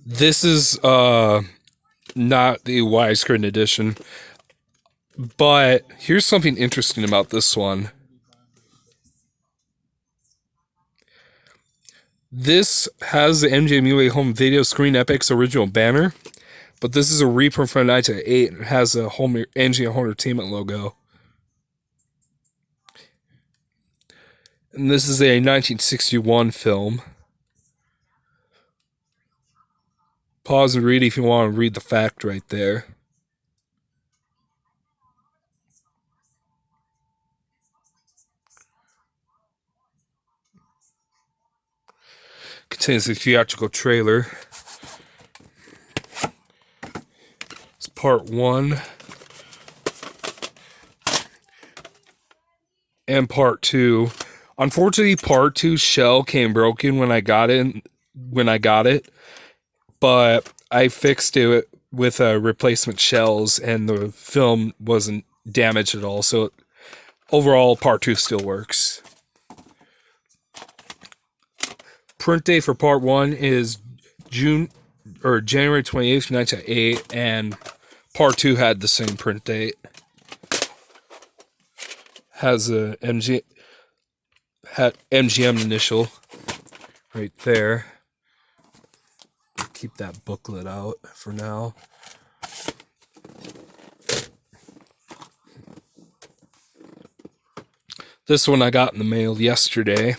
This is not the widescreen edition, but here's something interesting about this one. This has the MGM UA Home Video Screen Epix original banner, but this is a reprint from 1908 and has a home MGM Home Entertainment logo. And this is a 1961 film. Pause and read if you want to read the fact right there. Contains the theatrical trailer. It's part 1 and part 2. Unfortunately, part 2 shell came broken when I got it. But I fixed it with replacement shells, and the film wasn't damaged at all. So overall, part 2 still works. Print date for part 1 is January 28th, 1908, and part 2 had the same print date. Has a MGM initial right there. Keep that booklet out for now. This one I got in the mail yesterday.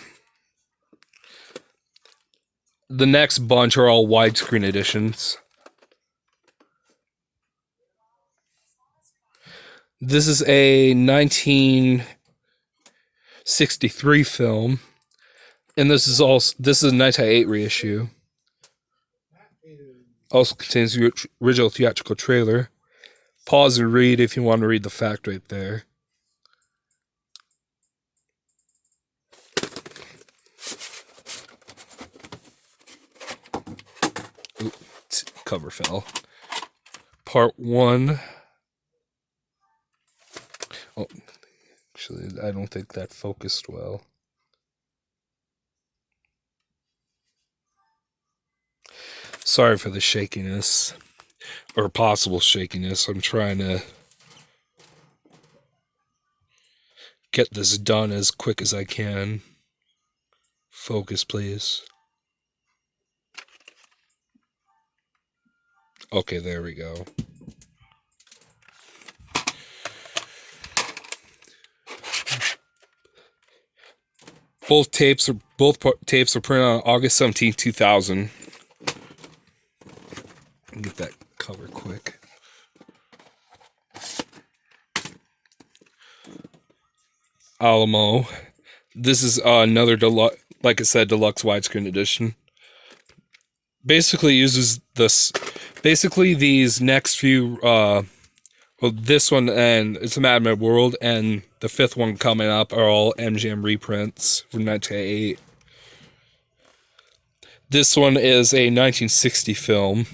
The next bunch are all widescreen editions. This is a 1963 film, and this is a 1908 reissue. Also contains the original theatrical trailer. Pause and read if you want to read the fact right there. Oops, cover fell. Part 1. Oh, actually, I don't think that focused well. Sorry for the shakiness, or possible shakiness. I'm trying to get this done as quick as I can. Focus, please. Okay, there we go. Both tapes are printed on August 17, 2000. Get that cover quick. Alamo. This is another deluxe, like I said, deluxe widescreen edition. Basically uses this. Basically, these next few, this one and It's a Mad Mad World and the 5th one coming up are all MGM reprints from 1908. This one is a 1960 film.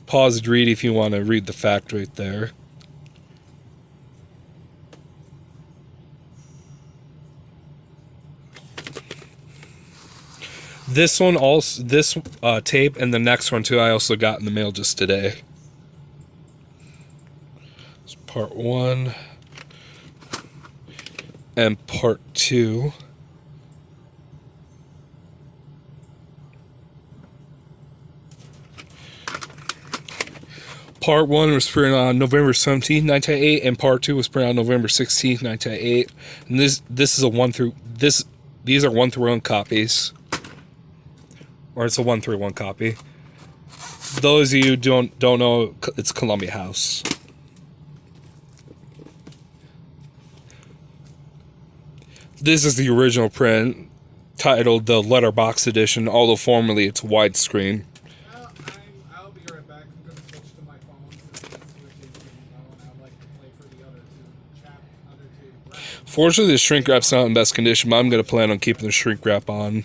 Pause and read if you want to read the fact right there. This one also, this tape and the next one too, I also got in the mail just today. It's part 1 and part 2. Part 1 was printed on November 17, 1908, and Part 2 was printed on November 16, 1908. And this is a 1 through this. These are 1 through 1 copies, or it's a 1 through 1 copy. Those of you don't know, it's Columbia House. This is the original print, titled the Letterbox Edition, although formerly it's widescreen. I'll be right back. I'm going to switch to my phone and see what Jason's and I'd like to play for the other two. Fortunately, the shrink wrap's not in best condition, but I'm going to plan on keeping the shrink wrap on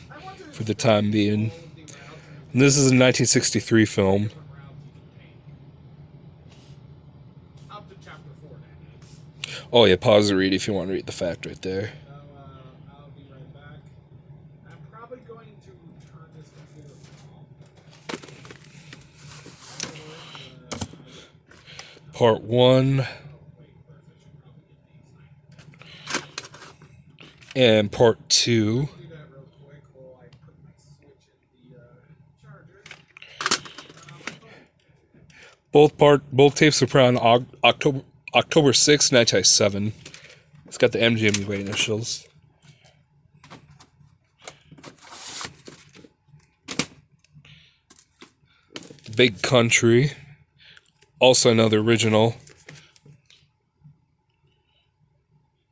for the time being. And this is a 1963 film. Up to chapter 4, that is. Oh yeah, pause the read if you want to read the fact right there. So, I'll be right back. I'm probably going to turn Part 1 and Part 2. Do that real quick while I put my switch in the charger. My phone. Both tapes were put on October 6, 1997. It's got the MGM initials. Big Country, also another original.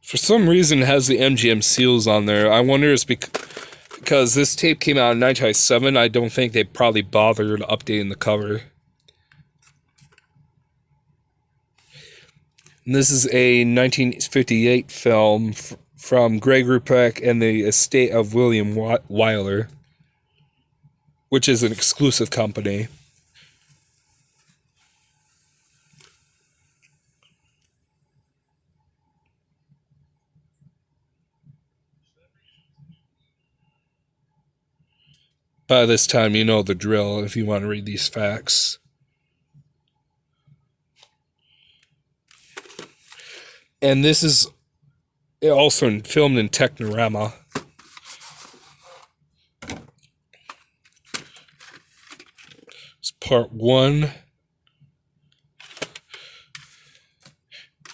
For some reason, it has the MGM seals on there. I wonder if it's because this tape came out in 1997. I don't think they probably bothered updating the cover. And this is a 1958 film from Greg Rupeck and the estate of William Wyler, which is an exclusive company. By this time, you know the drill if you want to read these facts. And this is also filmed in Technorama. It's Part 1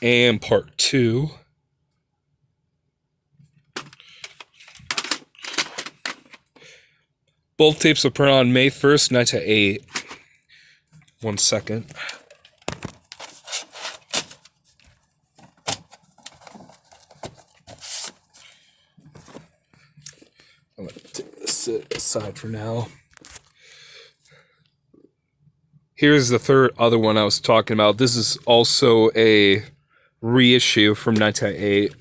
and Part 2. Both tapes were put on May 1st, 1908. 1 second. I'm going to take this aside for now. Here's the other one I was talking about. This is also a reissue from 1908.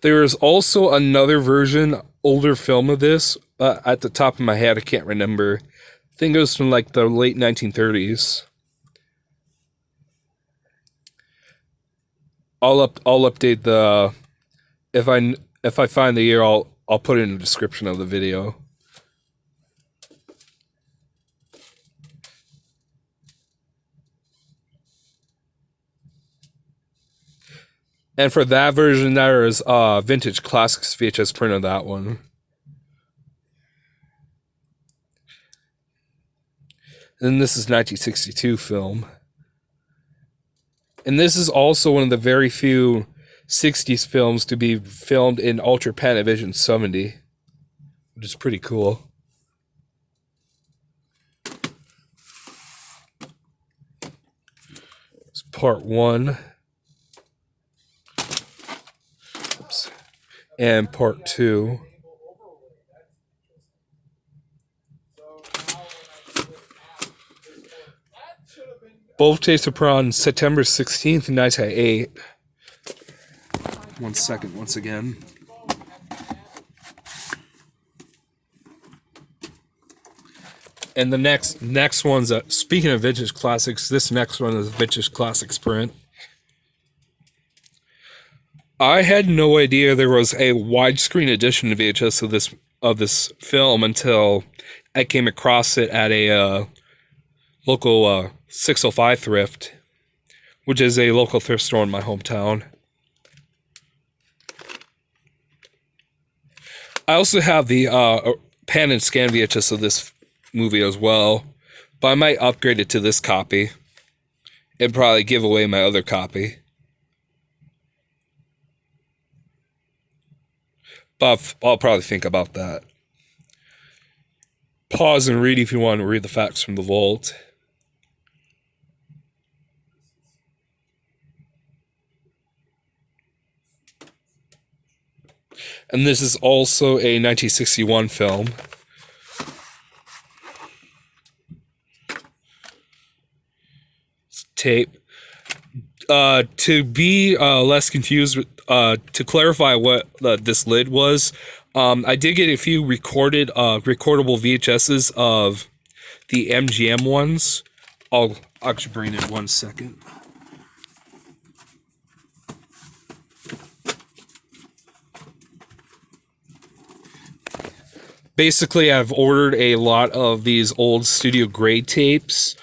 There is also another version, older film of this. At the top of my head, I can't remember. I think it was from like the late 1930s. I'll update the if I find the year, I'll put it in the description of the video. And for that version, there is Vintage Classics VHS print of that one. And this is 1962 film. And this is also one of the very few 60s films to be filmed in Ultra Panavision 70, which is pretty cool. It's Part 1. Oops. And Part 2. Both tapes were put on September 16th, 1908. 1 second, once again. And the next one's speaking of Vintage Classics, this next one is Vintage Classics print. I had no idea there was a widescreen edition of VHS of this film until I came across it at a local 605 thrift, which is a local thrift store in my hometown. I also have the pan and scan VHS of this movie as well, but I might upgrade it to this copy and probably give away my other copy. But I'll probably think about that. Pause and read if you want to read the facts from the vault. And this is also a 1961 film. It's tape. To be less confused, to clarify what this lid was, I did get a few recordable VHSs of the MGM ones. I'll actually bring it 1 second. basically I've ordered a lot of these old studio grade tapes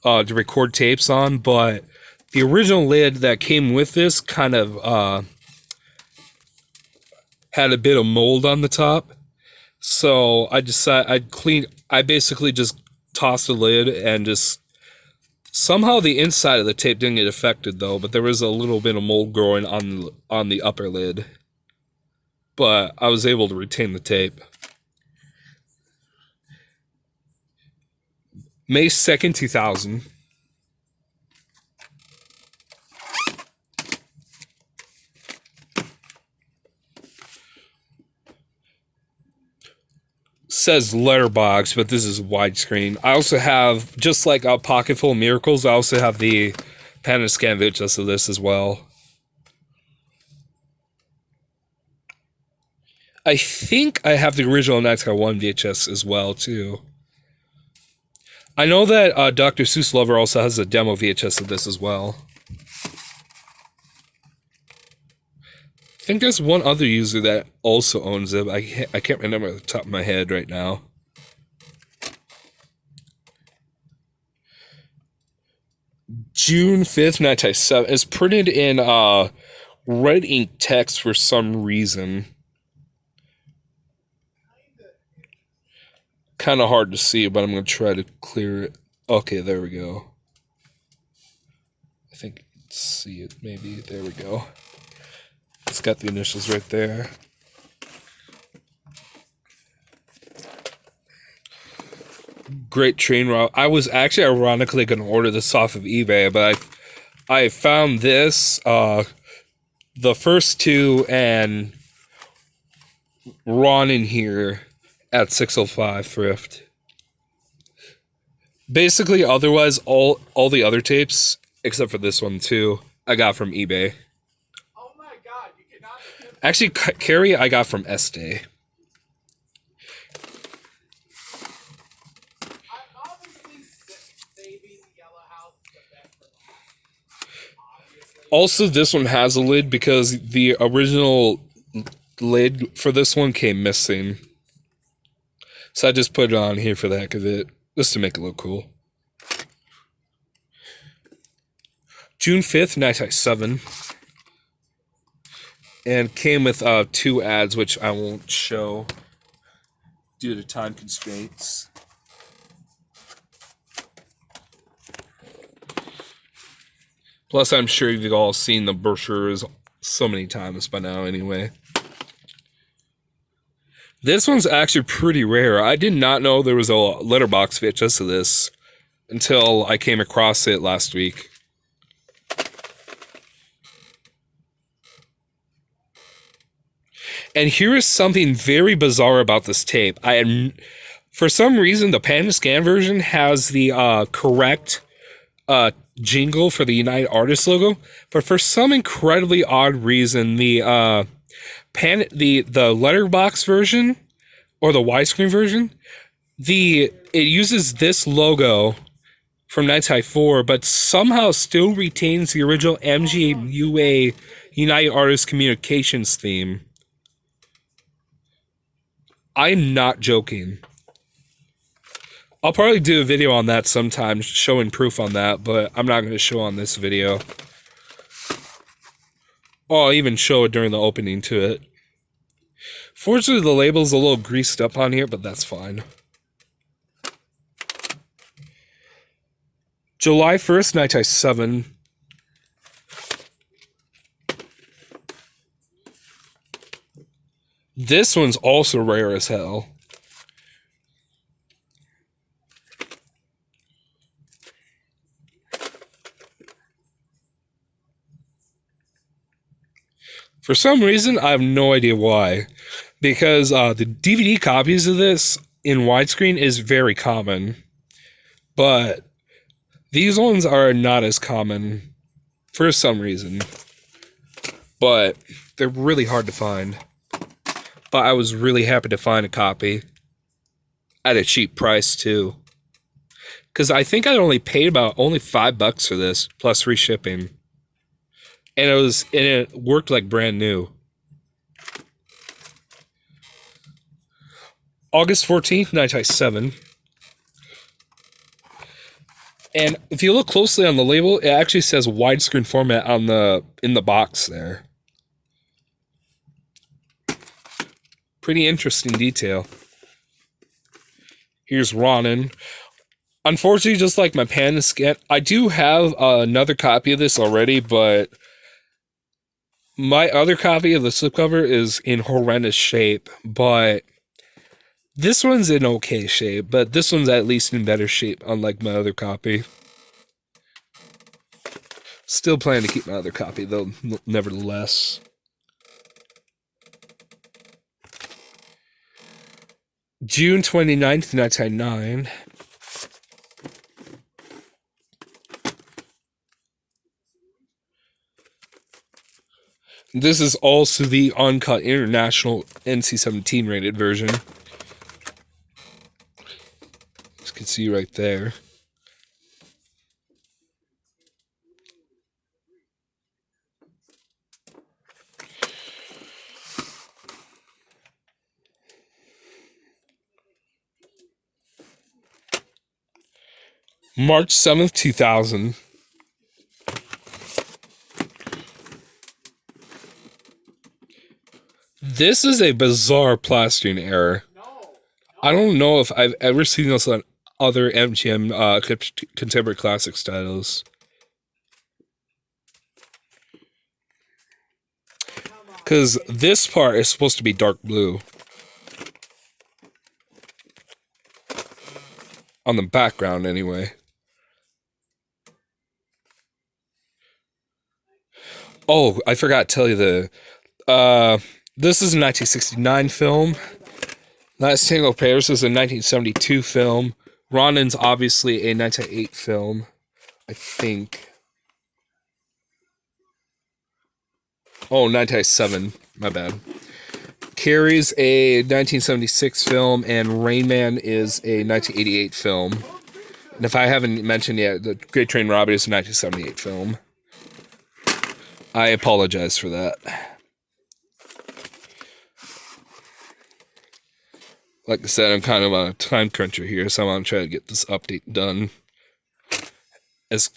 to record tapes on, but the original lid that came with this kind of had a bit of mold on the top. So I decided I basically just tossed the lid and just somehow the inside of the tape didn't get affected though, but there was a little bit of mold growing on the upper lid. But I was able to retain the tape. May 2nd, 2000. Says letterbox, but this is widescreen. I also have, just like a Pocket Full of Miracles, I also have the Pan and Scan VHS of this as well. I think I have the original NASCAR 1 VHS as well, too. I know that Dr. Seuss Lover also has a demo VHS of this as well. I think there's one other user that also owns it. I can't remember at the top of my head right now. June 5th, 1997. It's printed in red ink text for some reason. Kind of hard to see, but I'm going to try to clear it. Okay, there we go. I think you can see it, maybe. There we go. It's got the initials right there. Great train route. I was actually ironically going to order this off of eBay, but I found this, the first two, and Ron in here at 605 Thrift. Basically, otherwise, all the other tapes, except for this one too, I got from eBay. Oh my god, you cannot... Actually, Carrie, I got from Estee. I'm obviously saving Yellow House the best for last. Obviously. Also, this one has a lid because the original lid for this one came missing. So I just put it on here for the heck of it, just to make it look cool. June 5th, 1997. And came with 2 ads, which I won't show due to time constraints. Plus, I'm sure you've all seen the brochures so many times by now anyway. This one's actually pretty rare. I did not know there was a letterbox VHS of this until I came across it last week. And here is something very bizarre about this tape. For some reason, the Pan and Scan version has the correct jingle for the United Artists logo, but for some incredibly odd reason, the letterbox version or the widescreen version, it uses this logo from 1994, but somehow still retains the original MGUA United Artists Communications theme. I'm not joking. I'll probably do a video on that sometime, showing proof on that, but I'm not going to show on this video. I'll even show it during the opening to it. Fortunately, the label's a little greased up on here, but that's fine. July 1st, 1997. This one's also rare as hell. For some reason, I have no idea why. Because the DVD copies of this in widescreen is very common. But these ones are not as common for some reason. But they're really hard to find. But I was really happy to find a copy. At a cheap price, too. Because I think I only paid only $5 for this, plus free shipping. And it worked like brand new. August 14th, 1997. And if you look closely on the label, it actually says widescreen format on the in the box there. Pretty interesting detail. Here's Ronin. Unfortunately, just like my Panda scan, I do have another copy of this already, but my other copy of the slipcover is in horrendous shape. But this one's in okay shape, but this one's at least in better shape, unlike my other copy. Still plan to keep my other copy, though, nevertheless. June 29th, 1999. This is also the uncut international NC-17 rated version. As you can see right there. March 7th, 2000. This is a bizarre plastering error. I don't know if I've ever seen this on other MGM contemporary classics titles. Because this part is supposed to be dark blue. On the background, anyway. Oh, I forgot to tell you this is a 1969 film. Last Tango Paris is a 1972 film. Ronin's obviously a 1908 film, I think. Oh, 1907. My bad. Carrie's a 1976 film, and Rain Man is a 1988 film. And if I haven't mentioned yet, The Great Train Robbery is a 1978 film. I apologize for that. Like I said, I'm kind of on a time cruncher here, so I want to try to get this update done as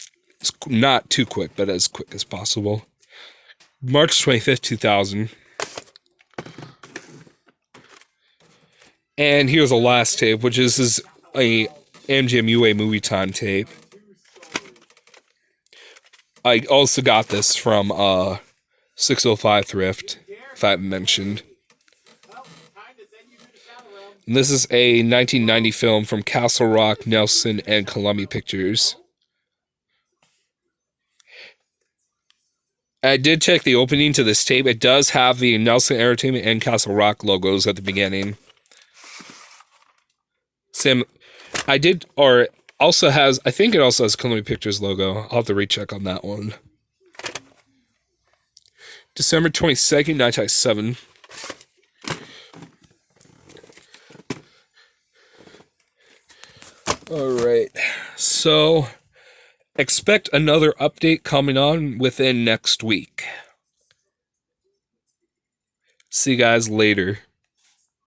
not too quick, but as quick as possible. March 25th, 2000. And here's the last tape, which is a MGM UA movie time tape. I also got this from 605 Thrift, if I haven't mentioned. And this is a 1990 film from Castle Rock, Nelson, and Columbia Pictures. I did check the opening to this tape. It does have the Nelson Entertainment and Castle Rock logos at the beginning. Sam, I did, or also has, I think it also has Columbia Pictures logo. I'll have to recheck on that one. December 22nd, 1997. Alright, so expect another update coming on within next week. See you guys later.